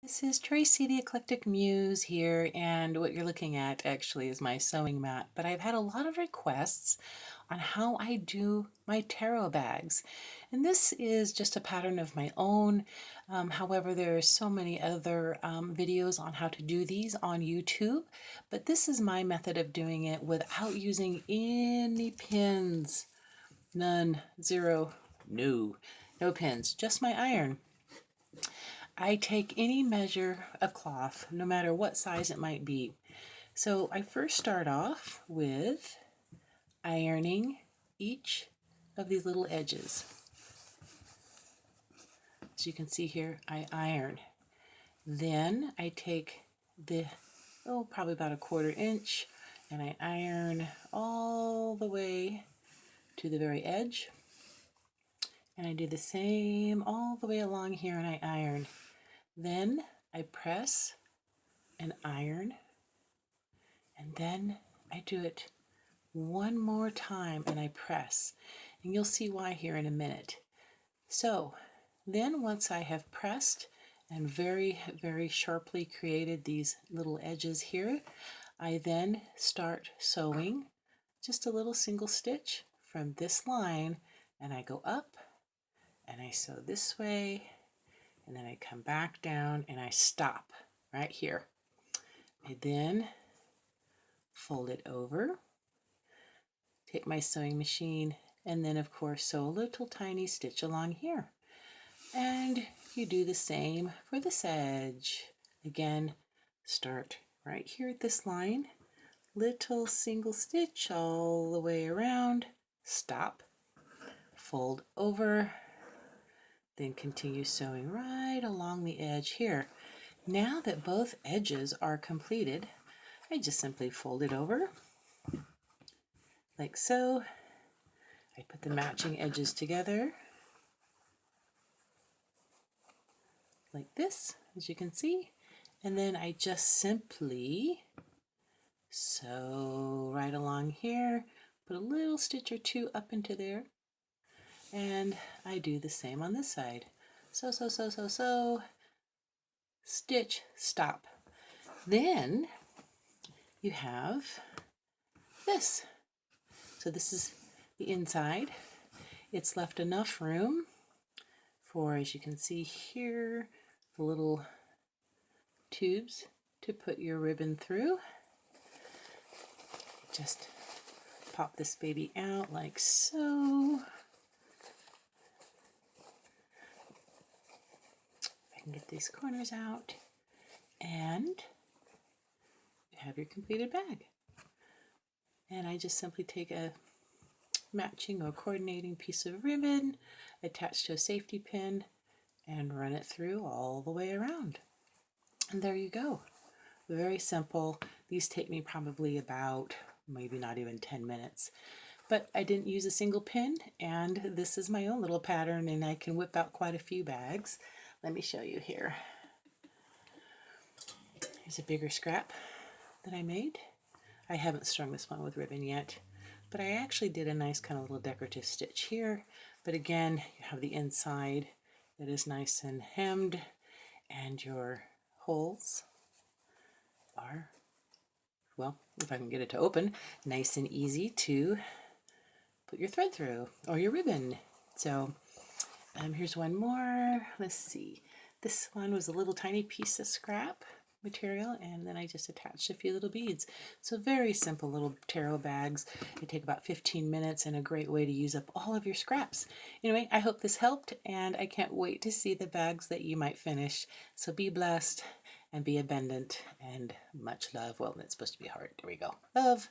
This is Tracy the Eclectic Muse here, and what you're looking at actually is my sewing mat, but I've had a lot of requests on how I do my tarot bags, and this is just a pattern of my own. However, there are so many other videos on how to do these on YouTube, but this is my method of doing it without using any pins. None, zero, no pins, just my iron. I take any measure of cloth, no matter what size it might be. So I first start off with ironing each of these little edges. As you can see here, I iron. Then I take the, probably about a 1/4 inch, and I iron all the way to the very edge. And I do the same all the way along here, and I iron. Then I press and iron, and then I do it one more time and I press, and you'll see why here in a minute. So then once I have pressed and very sharply created these little edges here, I then start sewing just a little single stitch from this line, and I go up and I sew this way, and then I come back down and I stop right here. I then fold it over, take my sewing machine, and then of course sew a little tiny stitch along here. And you do the same for this edge. Again, start right here at this line, little single stitch all the way around, stop, fold over, then continue sewing right along the edge here. Now that both edges are completed, I just simply fold it over like so. I put the matching edges together like this, as you can see, and then I just simply sew right along here, put a little stitch or two up into there, and I do the same on this side. Sew, stitch, stop. Then you have this. So this is the inside. It's left enough room for, as you can see here, the little tubes to put your ribbon through. Just pop this baby out like so. I can get these corners out, and you have your completed bag. And I just simply take a matching or coordinating piece of ribbon attached to a safety pin and run it through all the way around. And there you go. Very simple. These take me probably about maybe not even 10 minutes. But I didn't use a single pin, and this is my own little pattern, and I can whip out quite a few bags. Let me show you here. Here's a bigger scrap that I made. I haven't strung this one with ribbon yet, but I actually did a nice kind of little decorative stitch here. But again, you have the inside that is nice and hemmed, and your holes are, well, if I can get it to open, nice and easy to put your thread through, or your ribbon. So here's one more. Let's see. This one was a little tiny piece of scrap material, and then I just attached a few little beads. So very simple little tarot bags. They take about 15 minutes and a great way to use up all of your scraps. Anyway, I hope this helped, and I can't wait to see the bags that you might finish. So be blessed and be abundant, and much love. Well, it's supposed to be heart. There we go. Love.